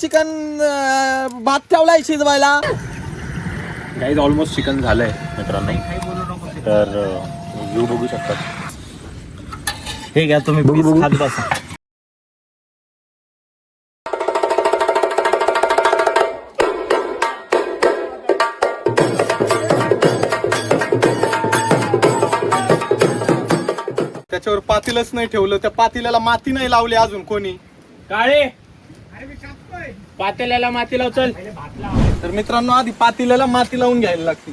Chicken भात ठेवलाय शिजवायला. Guys almost chicken झालंय मित्रांनो. तर व्ह्यू बघू शकतात. हे घ्या तुम्ही पीस खात बसा. त्याच्यावर पातेलच नाही ठेवलं, त्या पातेल्याला माती नाही लावली अजून कोणी. काळे पातेल्याला माती लाव चल. तर मित्रांनो आधी पातेल्याला माती लावून घ्यायला लागते.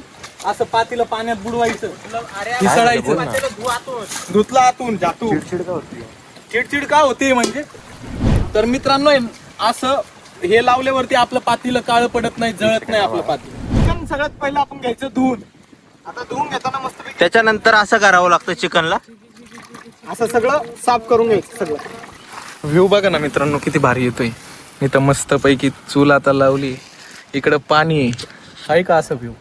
असं पातेलं पाण्यात बुडवायचं, मिसळायचं, धुतला आतून जातू. चिडचिड का होते म्हणजे. तर मित्रांनो असं हे लावल्यावरती आपलं पातेलं काळं पडत नाही, जळत नाही आपलं पातेलं. चिकन सगळ्यात पहिलं आपण घ्यायचं धुवून. आता धुवून घेताना मस्त त्याच्यानंतर असं करावं लागतं चिकनला. असं सगळं साफ करून घ्यायचं सगळं. व्ह्यू बघा ना मित्रांनो किती भारी येतोय. इथं मस्त पैकी चूल आता लावली, इकडं पाणी आहे का. असं व्ह्यू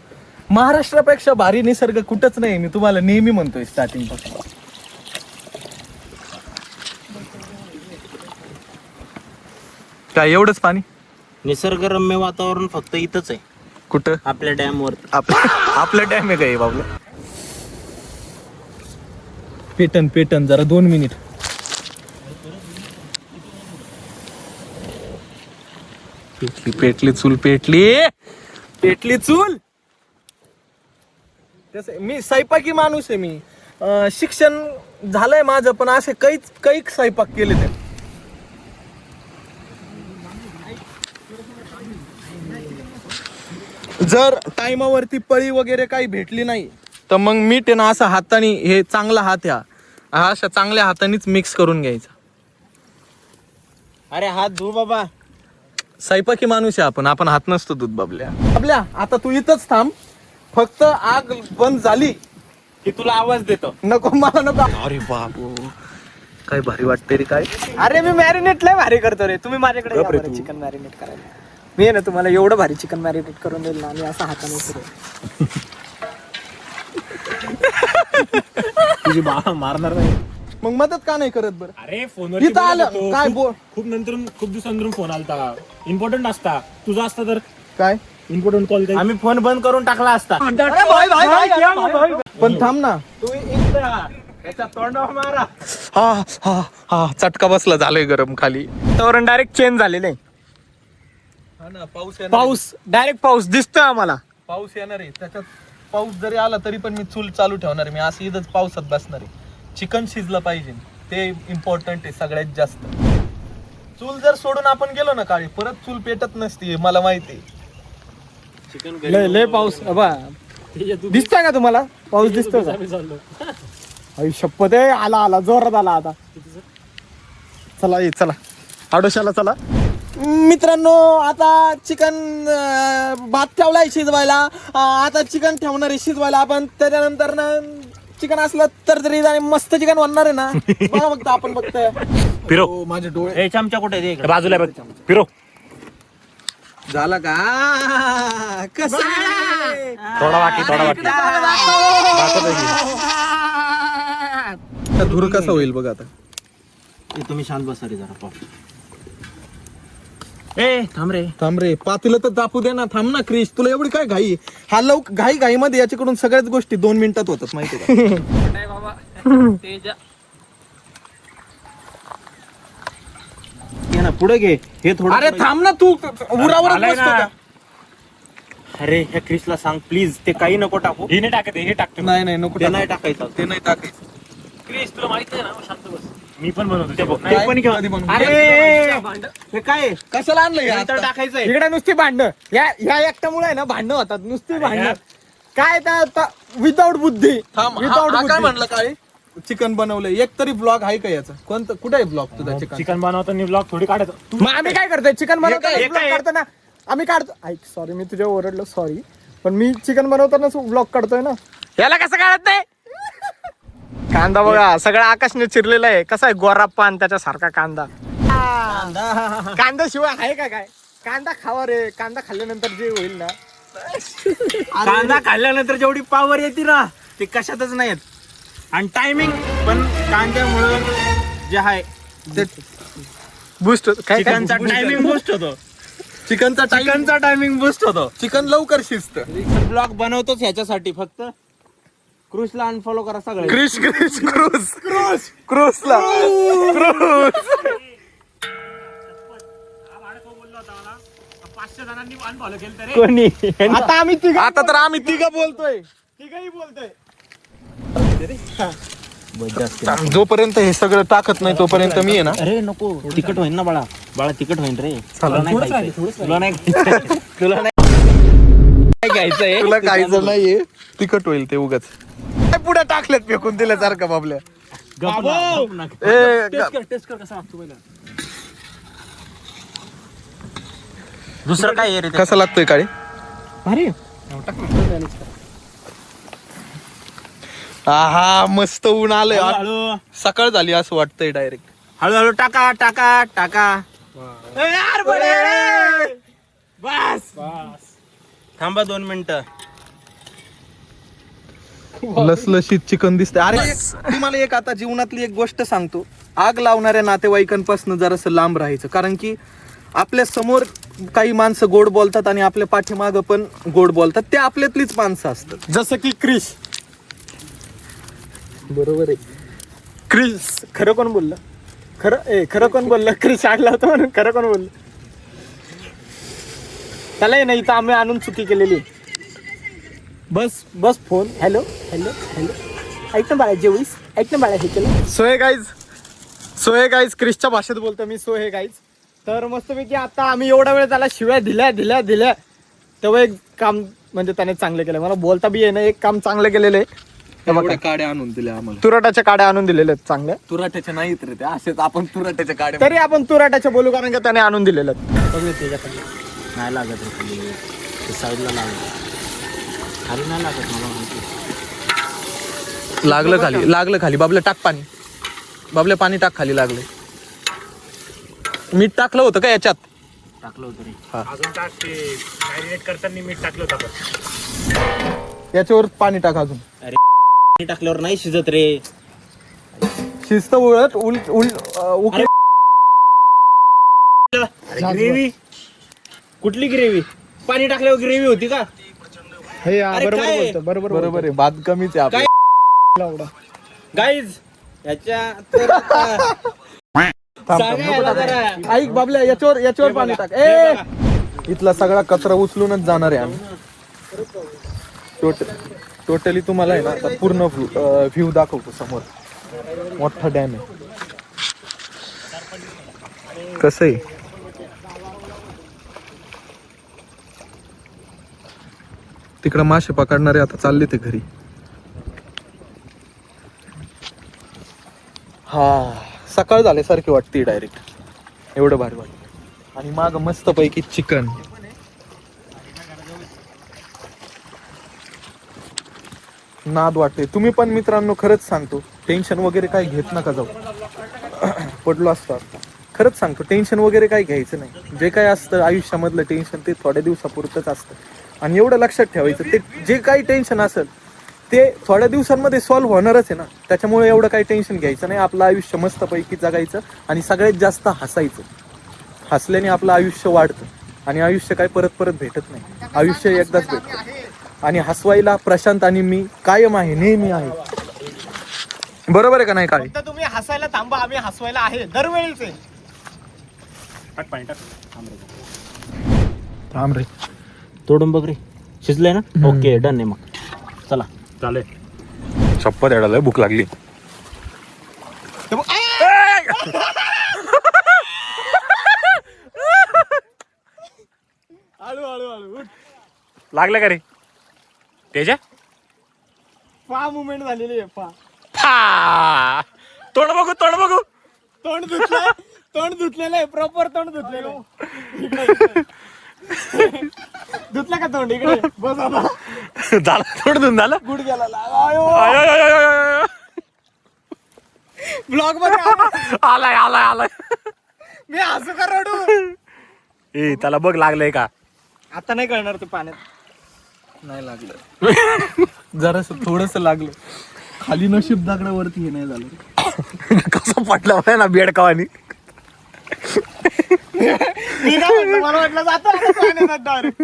महाराष्ट्रापेक्षा भारी निसर्ग कुठंच नाही. मी तुम्हाला नेहमी म्हणतोय स्टार्टिंग पासून. काय एवढंच पाणी. निसर्गरम्य वातावरण फक्त इथंच आहे. कुठं. आपल्या डॅम वर. आपलं डॅम आहे काय बाबा. पेटन जरा 2 मिनिट. पेटली चूल पेटली चूल. मी स्वयंपाकी माणूस आहे. मी शिक्षण झालंय माझं, पण असे काही स्वयंपाक केले ते. जर टाइमावरती पळी वगैरे काही भेटली नाही तर मग मीठ आहे ना असं हाताने, हे चांगला हात ह्या अशा चांगल्या हातानेच मिक्स करून घ्यायचा. अरे हात धु बाबा. स्वयंपाकी माणूस आहे आपण हात नसतो दूध बाबल्या. आता तू इथंच थांब, फक्त आग बंद झाली की तुला आवाज देतो. नको मला नको. अरे बाबू काय भारी वाटते रे. काय अरे मी मॅरिनेट लय भारी करतो रे. तुम्ही माझ्याकडे या बरं चिकन मॅरिनेट करायला. मी आहे ना तुम्हाला एवढं भारी चिकन मॅरिनेट करून देईल ना. मी असं हाताने सुरू तुझी मारणार नाही. मग मदत का नाही करत बरं. अरे फोनवर इथं आलं काय बोल. खूप दिवसांतरून फोन आलता. इम्पॉर्टंट असता. तुझा असता तर काय इम्पॉर्टंट कॉल. आम्ही फोन बंद करून टाकला असता. पण थांब ना. त्याच्या तोंडावर मारा. हा चटका बसला. झालंय गरम खाली. वातावरण डायरेक्ट चेंज झालेलं आहे. पाऊस डायरेक्ट पाऊस दिसतोय आम्हाला. पाऊस येणार आहे. त्याच्यात पाऊस जरी आला तरी पण मी चूल चालू ठेवणार आहे. मी असं इथंच पावसात बसणार आहे. चिकन शिजलं पाहिजे, ते इम्पॉर्टंट आहे सगळ्यात जास्त. चूल जर सोडून आपण गेलो ना काळी, परत चूल पेटत नसते, मला माहिती. लय पाऊस दिसतोय का तुम्हाला. पाऊस दिसतोय का. आई शपथ आहे. आला जोरात आला आता. चला आडोशाला चला. मित्रांनो आता चिकन भात ठेवलाय शिजवायला. आता चिकन ठेवणार आहे शिजवायला आपण. त्याच्यानंतर ना चिकन असलं तर तरी मस्त चिकन बनणार आहे ना. बघा फक्त आपण बघतोय. फिरव. माझे डोळे. चमचा कुठे दे. बाजूला बघ. फिरव. झाला का. कसं थोडा वाटी. धूर कसा होईल बघा आता. तुम्ही शांत बसा रे जरा. ए थांब रे. पातीला तर दापू दे ना. थांब ना क्रिश, तुला एवढी काय घाई. हा घाई मध्ये याच्याकडून सगळ्याच गोष्टी 2 मिनिटात होतात माहिती ना पुढे घे. हे थोडं. अरे थांब ना तू. उरावरच बसतो का. अरे ह्या क्रिसला सांग प्लीज. ते काही नको टाकू. हे नाही टाकत. हे टाकतो. नाही नको. ते नाही टाकायचं. ते नाही टाकायचं. क्रिस तुला माहित नाही ना. शांत बस. मी पण बनवतो ते बघ. काय? ते पण घेऊन. कधी बनवू? अरे हे काय कशाला आणलंय हे नंतर आता? टाकायचंय. इकडे नुसती भांडणं. या एकट्यामुळे आहे ना भांडणं होतात. नुसती भांडणं. काय विदाउट बुद्धी. थांब. विदाउट हा काय म्हणलं काय. चिकन बनवलंय. एक तरी ब्लॉग आहे का याचा. कोणतं कुठे आहे ब्लॉग तुझा चिकन. चिकन बनवताना ब्लॉग थोडी काढायचं. मग आम्ही काय करतोय चिकन हे बनवताना काय? काढतो ना. आम्ही काढतो. ऐक सॉरी मी तुझ्या ओरडलो सॉरी. पण मी चिकन बनवताना ब्लॉग काढतोय ना. याला कसं काढत नाही. कांदा बघा सगळा आकाशने चिरलेला आहे. कसा आहे गोरा पान त्याच्यासारखा कांदा. कांदा शिवाय आहे का काय. कांदा खावा रे. कांदा खाल्ल्यानंतर जे होईल ना. कांदा खाल्ल्यानंतर जेवढी पावर येते ना ते कशातच नाही येत. आणि टायमिंग पण कांद्यामुळं जे आहे बूस्ट चिकनचा टायमिंग बूस्ट होतो. चिकनचा टायमिंग बुस्ट होतो. चिकन लवकर शिजत. ब्लॉग बनवतोच ह्याच्यासाठी फक्त. क्रूजला अनफॉलो करा सगळे. क्रिश क्रूसला कोणी आता तर आम्ही तिघं बोलतोय. जोपर्यंत हे सगळं टाकत नाही तोपर्यंत मी आहे ना. अरे नको तिकट होईन ना बाळा. बाळा तिकट होईन रे. तुला नाही खायचंय. तुला नाही घ्यायचंय. तुला खायचं नाहीये. तिखट होईल ते उगाच. पुढे टाकलेत फेकून दिल्यासारखं बाबल्या. टेस्ट कर कसा लागतो पहिला. दुसरं काय रे? कसा लागतोय काळी? अरे हा मस्त ऊन आलंय. हळूहळू सकाळ झाली असं वाटतंय डायरेक्ट. हळूहळू टाका. यार बडे. बस थांबा 2 मिनिटं. लसलशीत चिकन दिसतंय. अरे तुम्हाला एक आता जीवनातली एक गोष्ट सांगतो. आग लावणाऱ्या नातेवाईकांपासून जरासं लांब राहायचं. कारण की आपल्या समोर काही माणसं गोड बोलतात आणि आपल्या पाठीमागं पण गोड बोलतात. ते आपल्यातलीच माणसं असतात. जसं की क्रिश. बरोबर आहे. क्रिश खरं कोण बोललं? खरं कोण बोललं? क्रिश आगला होता म्हणून खरं कोण बोललं? त्याला नाही तर आम्ही आणून चुकी केलेली. बस फोन. हॅलो ऐक ना बाळा जेवलीस? ऐक ना बाळा हे केलं. सो हे गाईज क्रिशच्या भाषेत बोलतो मी. सो हे गाईज तर मस्तपैकी आता आम्ही एवढा वेळ त्याला शिव्या दिल्या तेव्हा एक काम म्हणजे त्याने चांगलं केलं. मला बोलता बी येणं एक काम चांगलं केलेलं आहे. एवढ्या काड्या आणून दिल्या आम्हाला. तुराटाच्या काड्या आणून दिलेल्या आहेत चांगल्या. तुराट्याच्या नाहीत रे ते. असेच आपण तुराट्याच्या काड्या. तरी आपण तुराटाच्या बोलू कारण का त्याने आणून दिलेलं आहेत. नाही लागत रे खाली. साईडला लागत. खाली नाही लागत मला माहिती. लागलं खाली. बाबल्या टाक पाणी. बाबल्या पाणी टाक खाली. लागले. मीठ टाकलं होतं का याच्यात? टाकलं होतं रे. अजून टाक ते मॅरिनेट करताना मीठ टाकलं होतं आपण. याच्यावर पाणी टाक अजून. पाणी टाकल्यावर नाही शिजत रे. शिस्त उकळी. ग्रेव्ही कुठली ग्रेव्ही? पाणी टाकल्यावर ग्रेव्ही होती का? हे अरे बरोबर काय? बोलतो. बरोबर आहे. भात कमीच आहे आपला. गाईज याच्या तर सांगा याला जरा. ऐक बाबल्या याच्यावर पाणी टाक. इथला सगळा कचरा उचलूनच जाणार आहे आम्ही. टोटली तुम्हाला आहे ना आता पूर्ण व्ह्यू दाखवतो. समोर मोठा डॅम आहे. कसं आहे तिकडं मासे पकडणारे आता चालले ते घरी. हा सकाळ झाल्यासारखी वाटते डायरेक्ट. एवढं भारी वाटतं. आणि माग मस्त पैकी चिकन. नाद वाटते. तुम्ही पण मित्रांनो खरंच सांगतो टेन्शन वगैरे काही घेत नका जाऊ. पडलो असतो आता. खरंच सांगतो टेन्शन वगैरे काही घ्यायचं नाही. जे काही असतं आयुष्यामधलं टेन्शन ते थोड्या दिवसापुरतंच असतं. आणि एवढं लक्षात ठेवायचं ते जे काही टेन्शन असेल ते थोड्या दिवसांमध्ये सॉल्व्ह होणारच आहे ना. त्याच्यामुळे एवढं काही टेन्शन घ्यायचं नाही. आपलं आयुष्य मस्तपैकी जगायचं आणि सगळ्यात जास्त हसायचं. हसल्याने आपलं आयुष्य वाढतं. आणि आयुष्य काय परत भेटत नाही. आयुष्य एकदाच भेटतं. आणि हसवायला प्रशांत आणि मी कायम आहे. नेहमी आहे. बरोबर आहे का नाही? काय तुम्ही हसायला थांबा. आम्ही हसवायला आहे दरवेळीच आहे. टाक पाणी टाक. थांब रे. तोडून बघ रे. शिजलंय ना? ओके डन आहे मग. चला चालेल. शपथ एवढा भूक लागली. हळू लागलं का रे तेजा? पा मुवमेंट झालेली आहे. पा तोंड बघू तोंड धुतलेलं आहे. प्रॉपर तोंड धुतलेलं आहे. धुतलं का तोंड? इकडे बस आता. झालं तोंड धुवून झालं. गुड गेला. ब्लॉग मध्ये आलाय मी हसू का रडू? ए त्याला बघ लागलंय का? आता नाही कळणार ते पाण्यात. नाही लागलं. जरास थोडस लागलं. खाली नशीब दगडावरती हे नाही झालं. कसं पटलं ना बेडकावानी. मी काय म्हणतो, मला वाटलं जातो आता पाण्यात डायरेक्ट.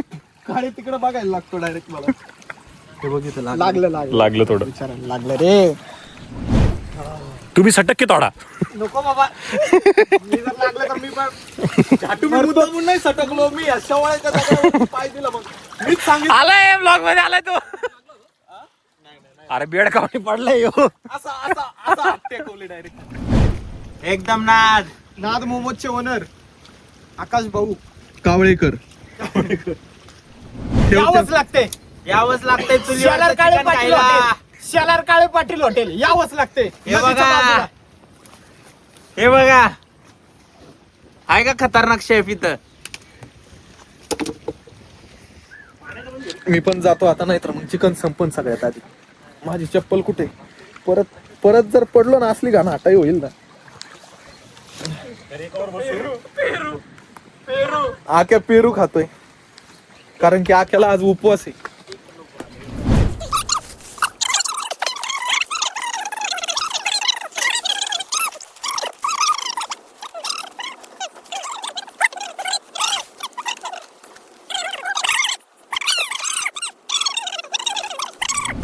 गाडी तिकडे बघायला लागतो डायरेक्ट मला. हे बघितलं लागलं लागलं लागलं थोडं. विचारायला लागलं रे. तुम्ही सटक्के तोडा. नको बाबा, मी जर लागलं तर मी पण झाटू मी मुद्दामून नाही सटकलो, मी अशा वळ्याच्या जागेवर पाय दिला मग. मीच सांगितलं आलाय ब्लॉग मध्ये आलाय तो. अरे बेड कावणी पडलाय ह्यो. असा असा असा हात टेकवले डायरेक्ट. एकदम नाद. नाद मोमोजचे ओनर आकाश भाऊ कावळेकर. यावंच लागते. यावंच लागतंय शालार काळे पाटील हॉटेल. शालार काळे पाटील हॉटेल यावंच लागते. हे बघा. हे बघा, आहे का खतरनाक शेफ इथं. मी पण जातो आता, नाही तर मग चिकन संपन सगळ्यात आधी. माझी चप्पल कुठे? परत परत जर पडलो ना असली घाण हटाई होईल ना. आक्या पेरू खातोय कारण की आक्याला आज उपवास आहे.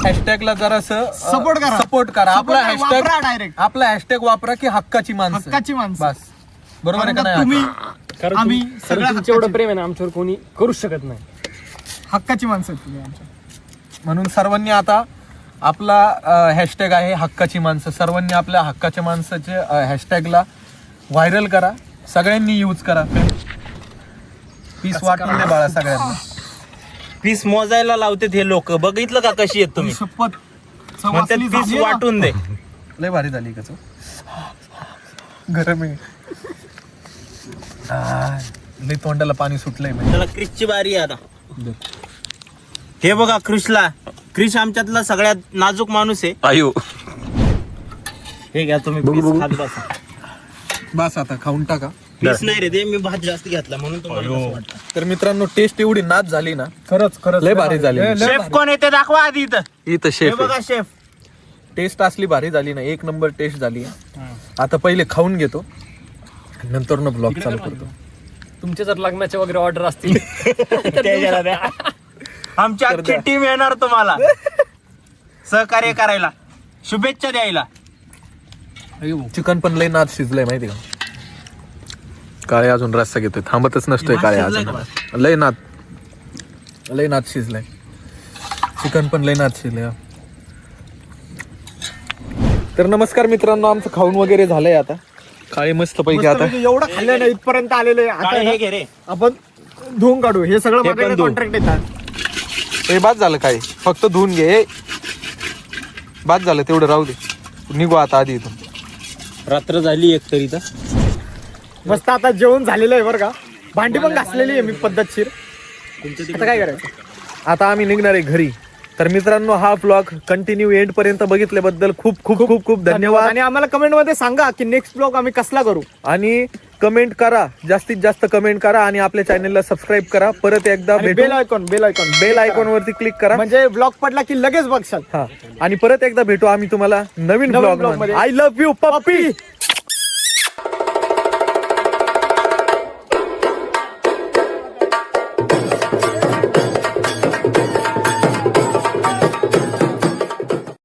हॅशटॅगला जरासं Support करा. सपोर्ट करा. आपला Support हॅशटॅग वापरा direct. आपला हॅशटॅग वापरा की हक्काची माणसं. हक्काची माणसं. बस बरोबर आहे का कारण नाही? तुम्ही आम्ही सगळ्या तुमचं एवढं प्रेम आहे ना आमच्यावर कोणी करूच शकत नाही. हक्काची माणसं आहेत तुम्ही आमच्या. म्हणून सर्वांनी आता आपला हॅशटॅग आहे हक्काची माणसं. सर्वांनी आपल्या हक्काच्या माणसाचे हॅशटॅगला व्हायरल करा. सगळ्यांनी यूज करा. पीस वाटून दे बाळा सगळ्यांना. पीस मोजायला लावते हे लोक. बघितलं का कशी आहेत तुम्ही? शपथ म्हणतात पीस वाटून दे. लय भारी झाली का गरम आहे. लय तोंडाला पाणी सुटलंय म्हणजे. त्याला क्रिसची बारी आहे आता. हे बघा क्रिसला. क्रिस आमच्यातला सगळ्यात नाजूक माणूस आहे. आयु. हे घ्या तुम्ही piece खात बसा. बस आता खाऊन टाका. पीस नाही रे ते, मी भात जास्त घेतला म्हणून तुम्हाला असं वाटतं. तर मित्रांनो टेस्ट एवढी नाच झाली ना, खरंच खरंच लय भारी झाली. शेफ कोण आहे ते दाखवा आधी इथं. इथं हे शेफ बघा शेफ. टेस्ट असली भारी झाली ना, एक नंबर टेस्ट झाली. आता पहिले खाऊन घेतो, नंतर न ब्लॉग चालू करतो. तुमचे जर लग्नाचे वगैरे ऑर्डर असतील त्याच्याला द्या. आमची अख्खी टीम येणार तुम्हाला सहकार्य करायला, शुभेच्छा द्यायला. चिकन पण लय नाच शिजलंय माहिती का. काळे अजून रस्सा घेतोय, थांबतच नसतोय काळे अजून. लय नाच शिजलाय. चिकन पण लय नाच शिजलंय. तर नमस्कार मित्रांनो, आमचं खाऊन वगैरे झालंय आता. काळे मस्त पैकी आता एवढं खाल्लं नाही इथपर्यंत आलेलं आहे. आता काळे हे ना घे रे. आपण धुवून काढू. हे सगळं हे पण माझ्याकडे धुवू. कॉन्ट्रॅक्ट येतात. हे बाद झालं काय, फक्त धुवून घे. बाद झालं तेवढं राहू दे. निघू आता आधी इथून. रात्र झाली एक तरी तर. मस्त आता जेवण झालेलं आहे बरं का. भांडी पण घासलेली आहे मी पद्धतशीर. आता काय करायचं. आता आम्ही निघणार आहे घरी. तर मित्रांनो, हा ब्लॉग कंटिन्यू एंड पर्यंत बघितल्याबद्दल खूप खूप खूप खूप धन्यवाद. आणि आम्हाला कमेंट मध्ये सांगा की नेक्स्ट ब्लॉग आम्ही कसला करू. आणि कमेंट करा, जास्तीत जास्त कमेंट करा आणि आपल्या चॅनलला सबस्क्राईब करा. परत एकदा भेटू. बेल आयकॉन वरती क्लिक करा म्हणजे ब्लॉग पडला की लगेच बघशाल. हा. आणि परत एकदा भेटू आम्ही तुम्हाला नवीन ब्लॉग vlog मध्ये. आय लव्ह यू पप्पी.